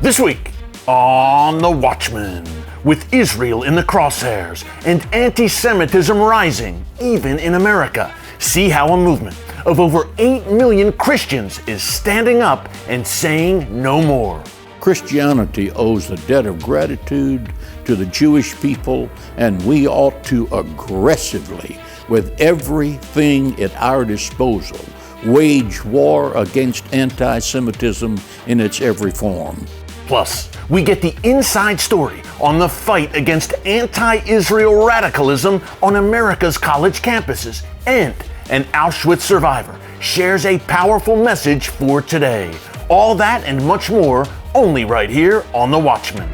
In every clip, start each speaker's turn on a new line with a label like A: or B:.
A: This week on The Watchman, with Israel in the crosshairs and anti-Semitism rising, even in America, see how a movement of over 8 million Christians is standing up and saying no more.
B: Christianity owes a debt of gratitude to the Jewish people, and we ought to aggressively, with everything at our disposal, wage war against anti-Semitism in its every form.
A: Plus, we get the inside story on the fight against anti-Israel radicalism on America's college campuses, and an Auschwitz survivor shares a powerful message for today. All that and much more, only right here on The Watchman.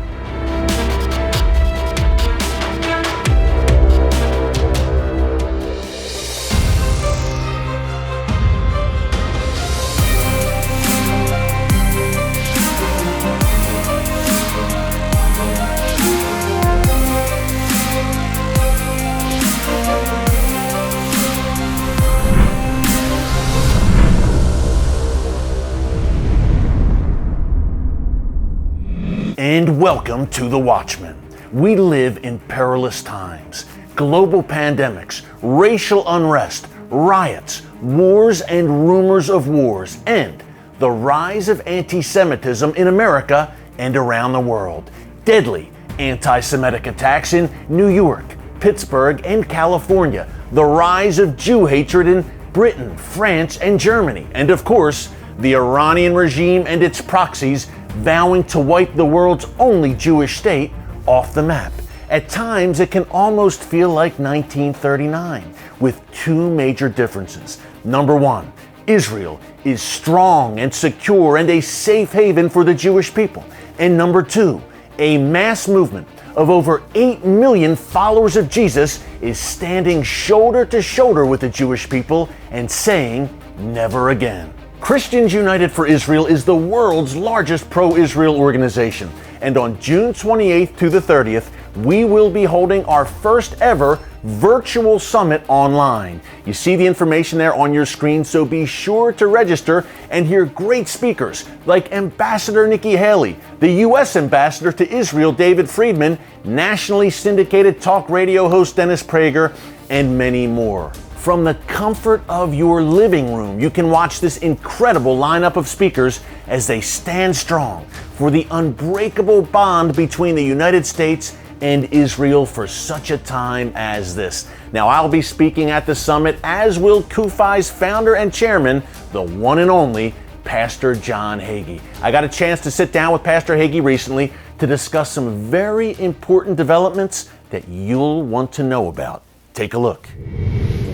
A: And welcome to The Watchman. We live in perilous times. Global pandemics, racial unrest, riots, wars and rumors of wars, and the rise of anti-Semitism in America and around the world. Deadly anti-Semitic attacks in New York, Pittsburgh, and California. The rise of Jew hatred in Britain, France, and Germany. And of course, the Iranian regime and its proxies vowing to wipe the world's only Jewish state off the map. At times, it can almost feel like 1939, with two major differences. Number one, Israel is strong and secure and a safe haven for the Jewish people. And number two, a mass movement of over 8 million followers of Jesus is standing shoulder to shoulder with the Jewish people and saying, never again. Christians United for Israel is the world's largest pro-Israel organization, and on June 28th to the 30th, we will be holding our first ever virtual summit online. You see the information there on your screen, so be sure to register and hear great speakers like Ambassador Nikki Haley, the U.S. Ambassador to Israel David Friedman, nationally syndicated talk radio host Dennis Prager, and many more. From the comfort of your living room, you can watch this incredible lineup of speakers as they stand strong for the unbreakable bond between the United States and Israel for such a time as this. Now, I'll be speaking at the summit, as will CUFI's founder and chairman, the one and only Pastor John Hagee. I got a chance to sit down with Pastor Hagee recently to discuss some very important developments that you'll want to know about. Take a look.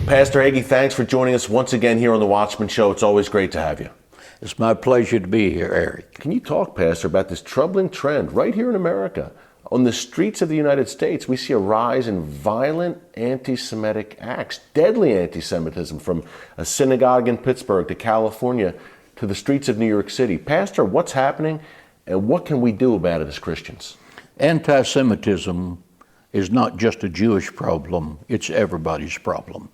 A: Pastor Hagee, thanks for joining us once again here on The Watchman Show. It's always great to have you.
B: It's my pleasure to be here, Eric.
A: Can you talk, Pastor, about this troubling trend right here in America? On the streets of the United States, we see a rise in violent anti-Semitic acts, deadly anti-Semitism, from a synagogue in Pittsburgh to California to the streets of New York City. Pastor, what's happening and what can we do about it as Christians?
B: Anti-Semitism is not just a Jewish problem, it's everybody's problem.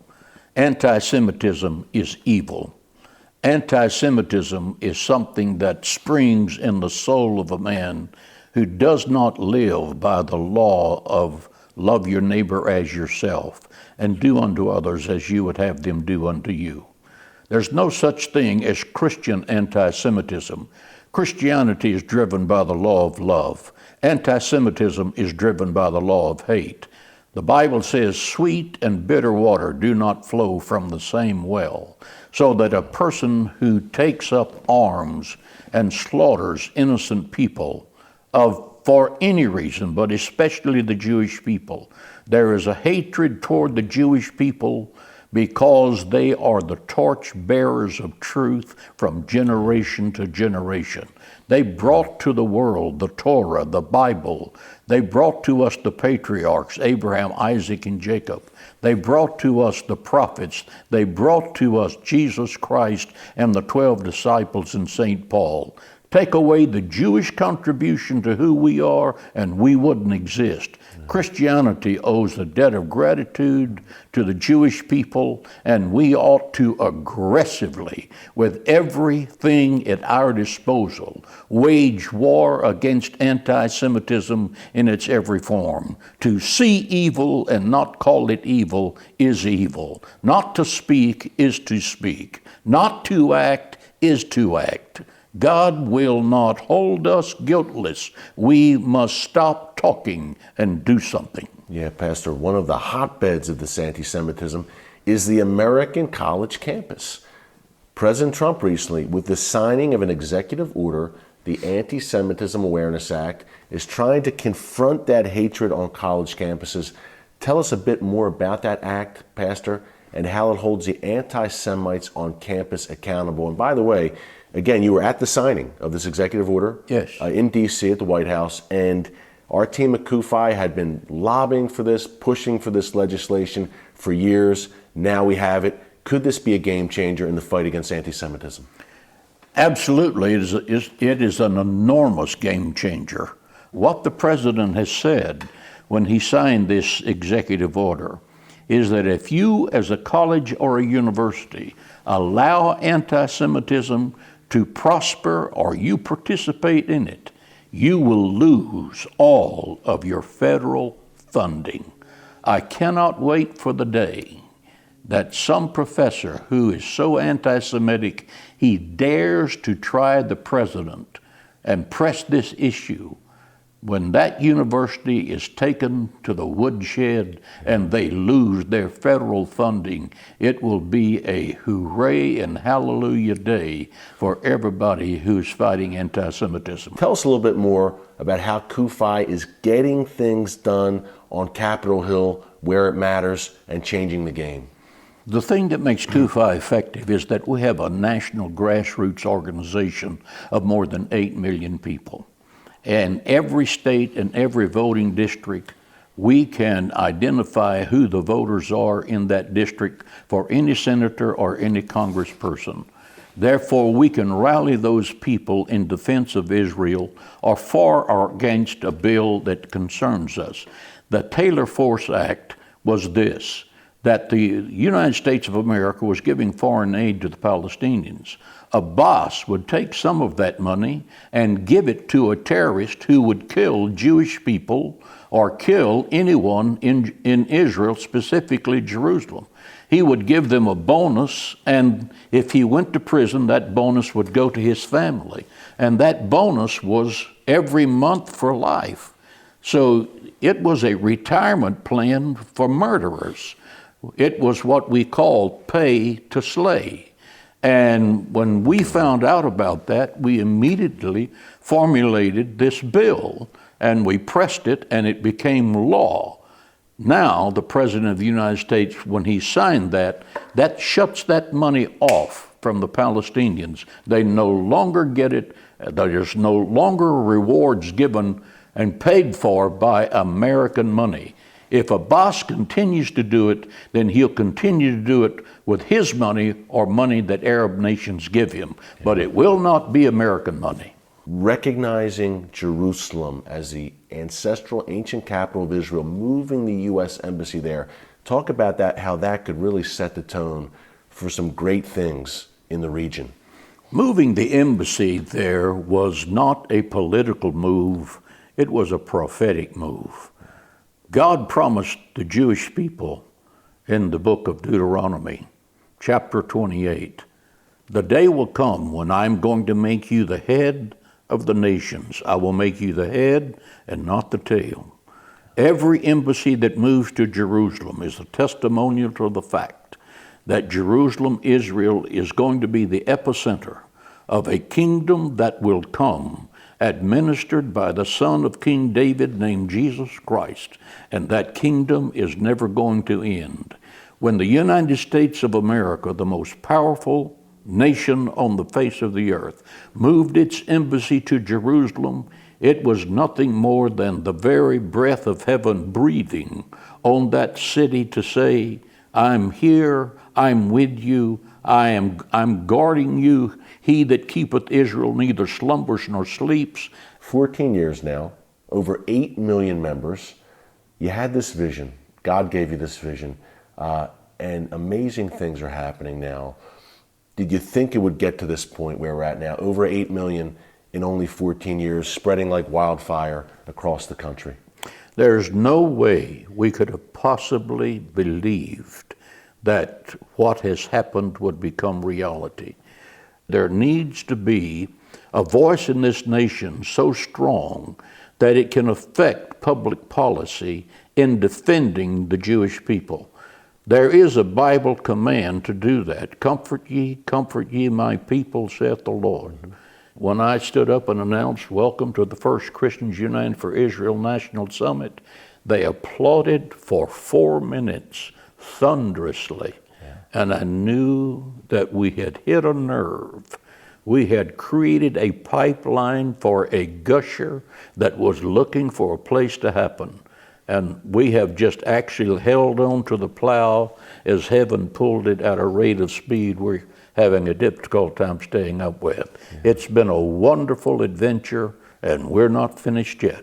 B: Anti-Semitism is evil. Anti-Semitism is something that springs in the soul of a man who does not live by the law of love your neighbor as yourself and do unto others as you would have them do unto you. There's no such thing as Christian anti-Semitism. Christianity is driven by the law of love. Anti-Semitism is driven by the law of hate. The Bible says, sweet and bitter water do not flow from the same well, so that a person who takes up arms and slaughters innocent people for any reason, but especially the Jewish people, there is a hatred toward the Jewish people because they are the torch bearers of truth from generation to generation. They brought to the world the Torah, the Bible. They brought to us the patriarchs, Abraham, Isaac, and Jacob. They brought to us the prophets. They brought to us Jesus Christ and the 12 disciples and St. Paul. Take away the Jewish contribution to who we are, and we wouldn't exist. Christianity owes a debt of gratitude to the Jewish people, and we ought to aggressively, with everything at our disposal, wage war against anti-Semitism in its every form. To see evil and not call it evil is evil. Not to speak is to speak. Not to act is to act. God will not hold us guiltless. We must stop talking and do something.
A: Yeah, Pastor, one of the hotbeds of this anti-Semitism is the American college campus. President Trump recently, with the signing of an executive order, the Anti-Semitism Awareness Act, is trying to confront that hatred on college campuses. Tell us a bit more about that act, Pastor, and how it holds the anti-Semites on campus accountable. And by the way, again, you were at the signing of this executive order.
B: Yes.
A: In D.C. at the White House, and our team at CUFI had been lobbying for this, pushing for this legislation for years. Now we have it. Could this be a game changer in the fight against anti-Semitism?
B: Absolutely. It is an enormous game changer. What the president has said when he signed this executive order is that if you, as a college or a university, allow anti-Semitism to prosper or you participate in it, you will lose all of your federal funding. I cannot wait for the day that some professor who is so anti-Semitic he dares to try the president and press this issue. When that university is taken to the woodshed and they lose their federal funding, it will be a hooray and hallelujah day for everybody who's fighting anti-Semitism.
A: Tell us a little bit more about how CUFI is getting things done on Capitol Hill where it matters and changing the game.
B: The thing that makes CUFI effective is that we have a national grassroots organization of more than 8 million people. And every state and every voting district, we can identify who the voters are in that district for any senator or any congressperson. Therefore, we can rally those people in defense of Israel or for or against a bill that concerns us. The Taylor Force Act was this, that the United States of America was giving foreign aid to the Palestinians. A boss would take some of that money and give it to a terrorist who would kill Jewish people or kill anyone in Israel, specifically Jerusalem. He would give them a bonus, and if he went to prison, that bonus would go to his family. And that bonus was every month for life. So it was a retirement plan for murderers. It was what we call pay to slay. And when we found out about that, we immediately formulated this bill and we pressed it and it became law. Now, the President of the United States, when he signed that shuts that money off from the Palestinians. They no longer get it. There's no longer rewards given and paid for by American money. If a boss continues to do it, then he'll continue to do it with his money or money that Arab nations give him. But it will not be American money.
A: Recognizing Jerusalem as the ancestral ancient capital of Israel, moving the U.S. Embassy there. Talk about that, how that could really set the tone for some great things in the region.
B: Moving the embassy there was not a political move, it was a prophetic move. God promised the Jewish people in the book of Deuteronomy, chapter 28, the day will come when I'm going to make you the head of the nations. I will make you the head and not the tail. Every embassy that moves to Jerusalem is a testimonial to the fact that Jerusalem, Israel, is going to be the epicenter of a kingdom that will come, administered by the son of King David named Jesus Christ, and that kingdom is never going to end. When the United States of America, the most powerful nation on the face of the earth, moved its embassy to Jerusalem, it was nothing more than the very breath of heaven breathing on that city to say, I'm here, I'm with you, I'm guarding you He that keepeth Israel neither slumbers nor sleeps.
A: 14 years now, over 8 million members. You had this vision. God gave you this vision. And amazing things are happening now. Did you think it would get to this point where we're at now? Over 8 million in only 14 years, spreading like wildfire across the country.
B: There's no way we could have possibly believed that what has happened would become reality. There needs to be a voice in this nation so strong that it can affect public policy in defending the Jewish people. There is a Bible command to do that. Comfort ye my people, saith the Lord. When I stood up and announced, welcome to the first Christians United for Israel National Summit, they applauded for 4 minutes thunderously. And I knew that we had hit a nerve. We had created a pipeline for a gusher that was looking for a place to happen. And we have just actually held on to the plow as heaven pulled it at a rate of speed we're having a difficult time staying up with. It's been a wonderful adventure, and we're not finished yet.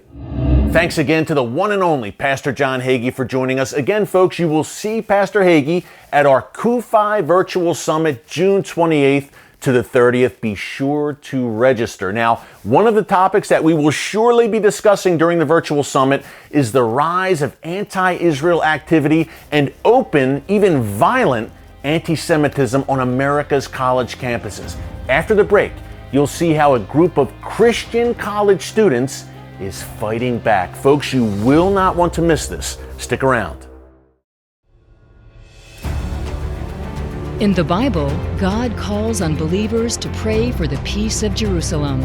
A: Thanks again to the one and only Pastor John Hagee for joining us. Again, folks, you will see Pastor Hagee at our CUFI Virtual Summit, June 28th to the 30th. Be sure to register. Now, one of the topics that we will surely be discussing during the virtual summit is the rise of anti-Israel activity and open, even violent, anti-Semitism on America's college campuses. After the break, you'll see how a group of Christian college students is fighting back. Folks, you will not want to miss this. Stick around.
C: In the Bible, God calls on believers to pray for the peace of Jerusalem.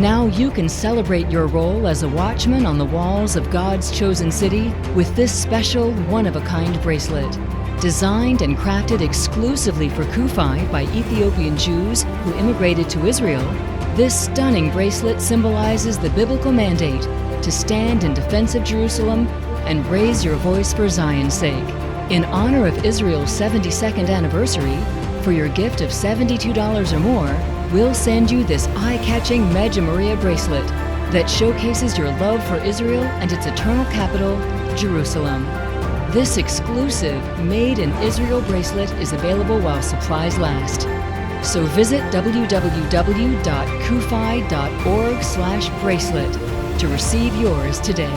C: Now you can celebrate your role as a watchman on the walls of God's chosen city with this special one-of-a-kind bracelet. Designed and crafted exclusively for CUFI by Ethiopian Jews who immigrated to Israel, this stunning bracelet symbolizes the biblical mandate to stand in defense of Jerusalem and raise your voice for Zion's sake. In honor of Israel's 72nd anniversary, for your gift of $72 or more, we'll send you this eye-catching Medja Maria bracelet that showcases your love for Israel and its eternal capital, Jerusalem. This exclusive Made in Israel bracelet is available while supplies last. So visit www.cufi.org/bracelet to receive yours today.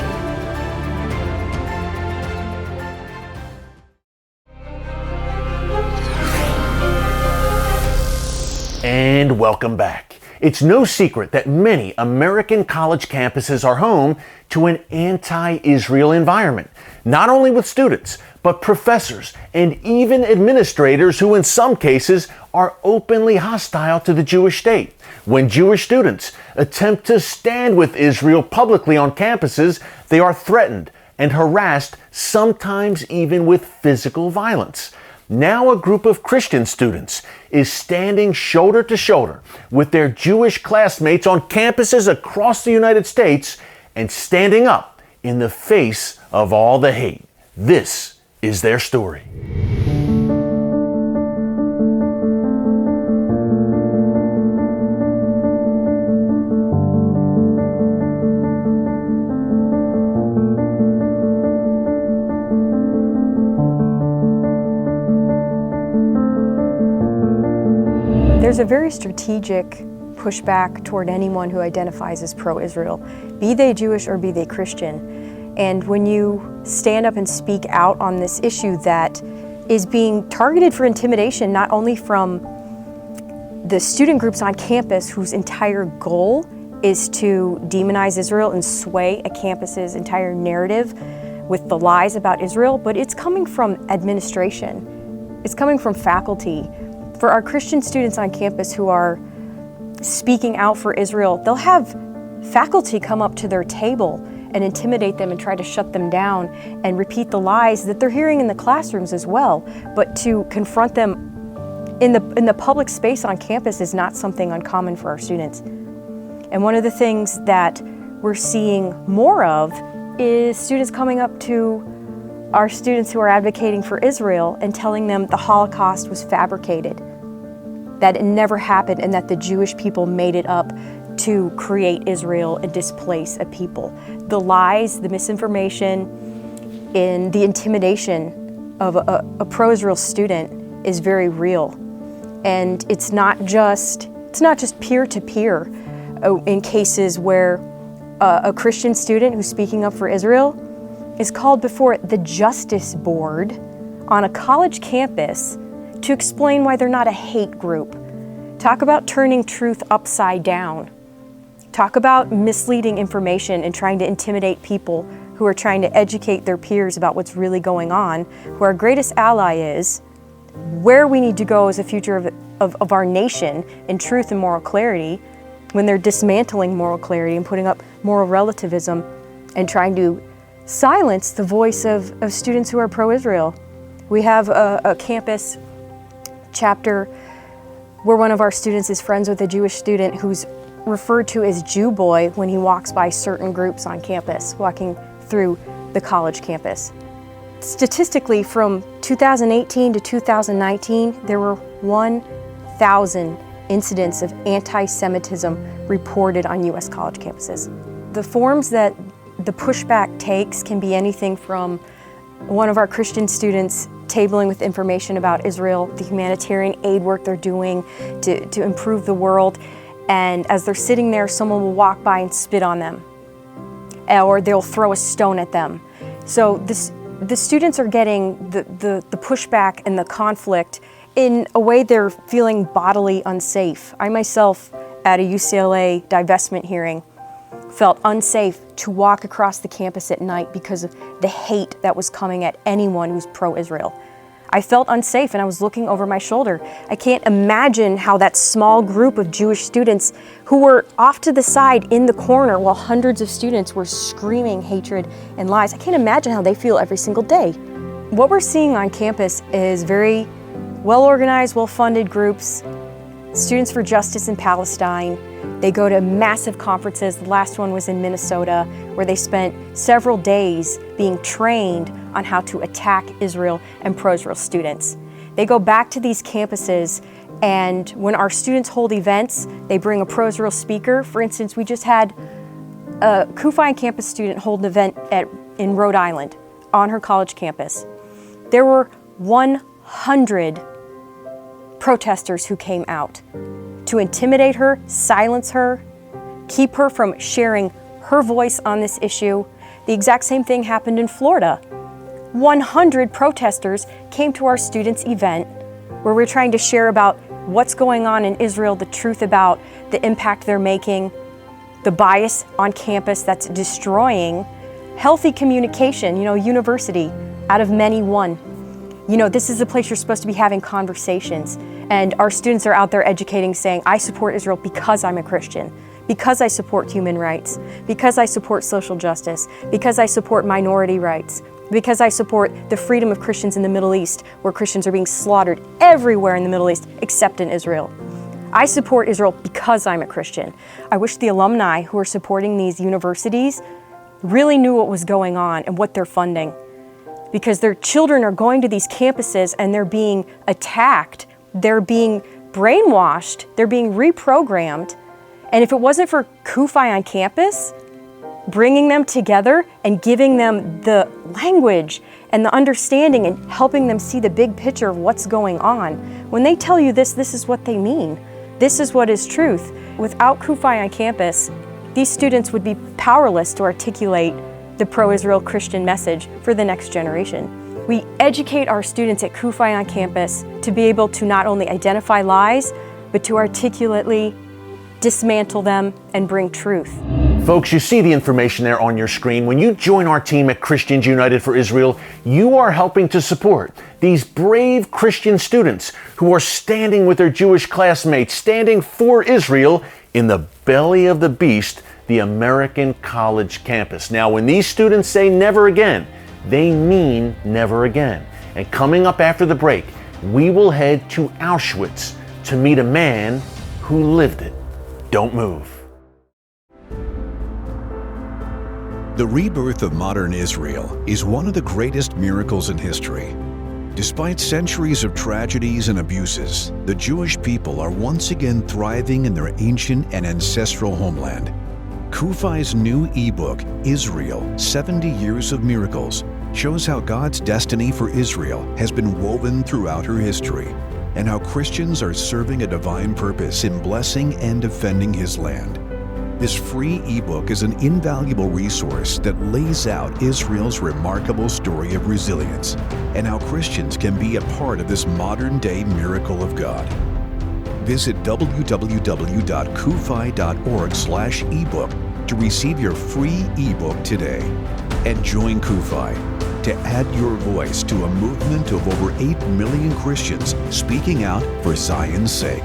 A: And welcome back. It's no secret that many American college campuses are home to an anti-Israel environment, not only with students, but professors and even administrators who in some cases are openly hostile to the Jewish state. When Jewish students attempt to stand with Israel publicly on campuses, they are threatened and harassed, sometimes even with physical violence. Now a group of Christian students is standing shoulder to shoulder with their Jewish classmates on campuses across the United States and standing up in the face of all the hate. This is their story.
D: There's a very strategic pushback toward anyone who identifies as pro-Israel, be they Jewish or be they Christian. And when you stand up and speak out on this issue that is being targeted for intimidation, not only from the student groups on campus whose entire goal is to demonize Israel and sway a campus's entire narrative with the lies about Israel, but it's coming from administration. It's coming from faculty. For our Christian students on campus who are speaking out for Israel, they'll have faculty come up to their table and intimidate them and try to shut them down and repeat the lies that they're hearing in the classrooms as well. But to confront them in the public space on campus is not something uncommon for our students. And one of the things that we're seeing more of is students coming up to our students who are advocating for Israel and telling them the Holocaust was fabricated. that it never happened and that the Jewish people made it up to create Israel and displace a people. The lies, the misinformation, and the intimidation of a pro-Israel student is very real. And it's not just peer-to-peer in cases where a Christian student who's speaking up for Israel is called before the Justice Board on a college campus to explain why they're not a hate group. Talk about turning truth upside down. Talk about misleading information and trying to intimidate people who are trying to educate their peers about what's really going on, who our greatest ally is, where we need to go as a future of our nation in truth and moral clarity, when they're dismantling moral clarity and putting up moral relativism and trying to silence the voice of students who are pro-Israel. We have a campus chapter where one of our students is friends with a Jewish student who's referred to as Jew Boy when he walks by certain groups on campus, walking through the college campus. Statistically, from 2018 to 2019, there were 1,000 incidents of anti-Semitism reported on U.S. college campuses. The forms that the pushback takes can be anything from one of our Christian students tabling with information about Israel, the humanitarian aid work they're doing to improve the world, and as they're sitting there, someone will walk by and spit on them, or they'll throw a stone at them. So the students are getting the pushback and the conflict in a way they're feeling bodily unsafe. I myself, at a UCLA divestment hearing, felt unsafe to walk across the campus at night because of the hate that was coming at anyone who's pro-Israel. I felt unsafe and I was looking over my shoulder. I can't imagine how that small group of Jewish students who were off to the side in the corner while hundreds of students were screaming hatred and lies. I can't imagine how they feel every single day. What we're seeing on campus is very well-organized, well-funded groups, Students for Justice in Palestine. They go to massive conferences. The last one was in Minnesota, where they spent several days being trained on how to attack Israel and pro-Israel students. They go back to these campuses, and when our students hold events, they bring a pro-Israel speaker. For instance, we just had a CUFI campus student hold an event in Rhode Island on her college campus. There were 100 protesters who came out to intimidate her, silence her, keep her from sharing her voice on this issue. The exact same thing happened in Florida. 100 protesters came to our students' event where we're trying to share about what's going on in Israel, the truth about the impact they're making, the bias on campus that's destroying healthy communication, university, out of many one. This is the place you're supposed to be having conversations. And our students are out there educating, saying, I support Israel because I'm a Christian, because I support human rights, because I support social justice, because I support minority rights, because I support the freedom of Christians in the Middle East, where Christians are being slaughtered everywhere in the Middle East, except in Israel. I support Israel because I'm a Christian. I wish the alumni who are supporting these universities really knew what was going on and what they're funding, because their children are going to these campuses and they're being attacked, they're being brainwashed, they're being reprogrammed. And if it wasn't for CUFI on campus, bringing them together and giving them the language and the understanding and helping them see the big picture of what's going on, when they tell you this is what they mean. This is what is truth. Without CUFI on campus, these students would be powerless to articulate the pro-Israel Christian message for the next generation. We educate our students at CUFI on campus to be able to not only identify lies, but to articulately dismantle them and bring truth.
A: Folks, you see the information there on your screen. When you join our team at Christians United for Israel, you are helping to support these brave Christian students who are standing with their Jewish classmates, standing for Israel in the belly of the beast, the American college campus. Now, when these students say never again, they mean never again. And coming up after the break, we will head to Auschwitz to meet a man who lived it. Don't move.
E: The rebirth of modern Israel is one of the greatest miracles in history. Despite centuries of tragedies and abuses, the Jewish people are once again thriving in their ancient and ancestral homeland. CUFI's new ebook, Israel, 70 Years of Miracles, shows how God's destiny for Israel has been woven throughout her history, and how Christians are serving a divine purpose in blessing and defending His land. This free ebook is an invaluable resource that lays out Israel's remarkable story of resilience and how Christians can be a part of this modern-day miracle of God. Visit www.cufi.org/ebook to receive your free ebook today. And join CUFI to add your voice to a movement of over 8 million Christians speaking out for Zion's sake.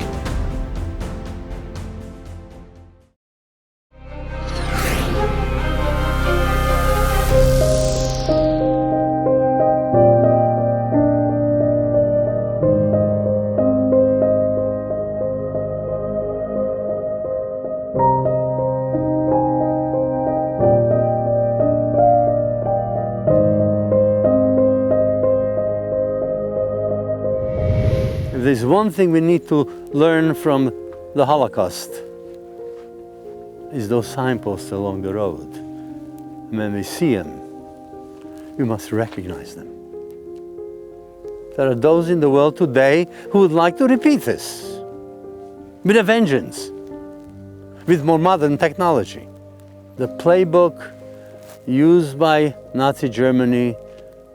F: If there's one thing we need to learn from the Holocaust, is those signposts along the road. And when we see them, we must recognize them. There are those in the world today who would like to repeat this with a vengeance, with more modern technology. The playbook used by Nazi Germany,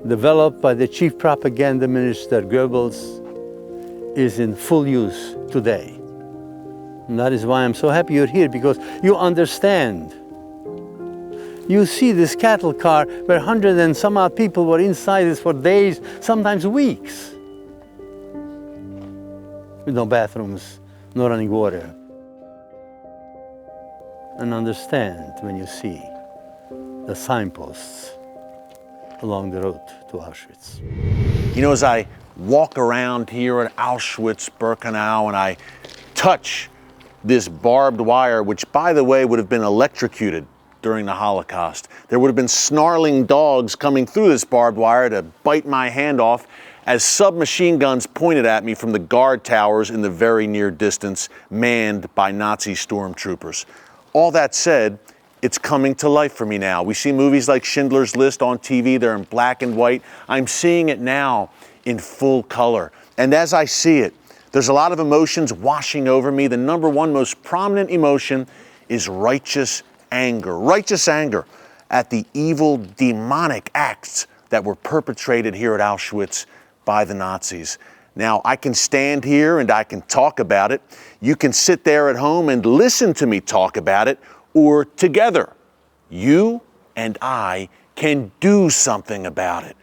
F: developed by the chief propaganda minister Goebbels, is in full use today. And that is why I'm so happy you're here, because you understand. You see this cattle car where 100 and some odd people were inside this for days, sometimes weeks, with no bathrooms, no running water. And understand when you see the signposts along the road to Auschwitz.
A: You know, as I walk around here at Auschwitz-Birkenau and I touch this barbed wire, which by the way would have been electrocuted during the Holocaust. There would have been snarling dogs coming through this barbed wire to bite my hand off as submachine guns pointed at me from the guard towers in the very near distance, manned by Nazi stormtroopers. All that said, it's coming to life for me now. We see movies like Schindler's List on TV, they're in black and white. I'm seeing it now in full color. And as I see it, there's a lot of emotions washing over me. The number one most prominent emotion is righteous anger. Righteous anger at the evil, demonic acts that were perpetrated here at Auschwitz by the Nazis. Now, I can stand here and I can talk about it. You can sit there at home and listen to me talk about it, or together, you and I can do something about it.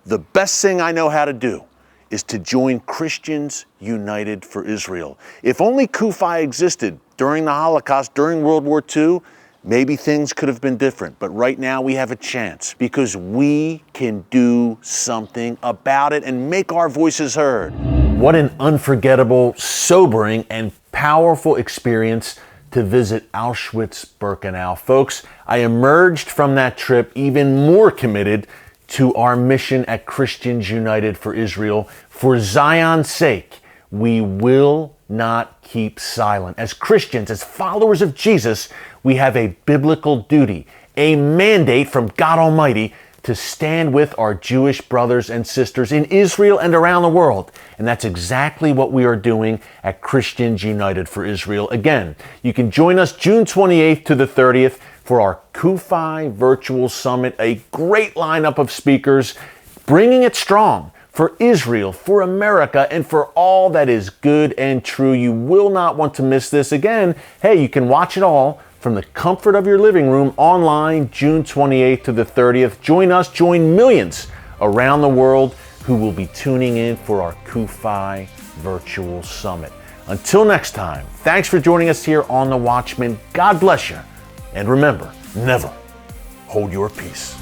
A: The best thing I know how to do is to join Christians United for Israel. If only CUFI existed during the Holocaust, during World War II, maybe things could have been different. But right now we have a chance because we can do something about it and make our voices heard.
G: What an unforgettable, sobering, and powerful experience to visit Auschwitz-Birkenau. Folks, I emerged from that trip even more committed to our mission at Christians United for Israel. For Zion's sake, we will not keep silent. As Christians, as followers of Jesus, we have a biblical duty, a mandate from God Almighty to stand with our Jewish brothers and sisters in Israel and around the world. And that's exactly what we are doing at Christians United for Israel. Again, you can join us June 28th to the 30th for our CUFI Virtual Summit, a great lineup of speakers bringing it strong for Israel, for America, and for all that is good and true. You will not want to miss this. Again, hey, you can watch it all from the comfort of your living room online June 28th to the 30th. Join us, join millions around the world who will be tuning in for our CUFI Virtual Summit. Until next time, thanks for joining us here on The Watchman. God bless you. And remember, never hold your peace.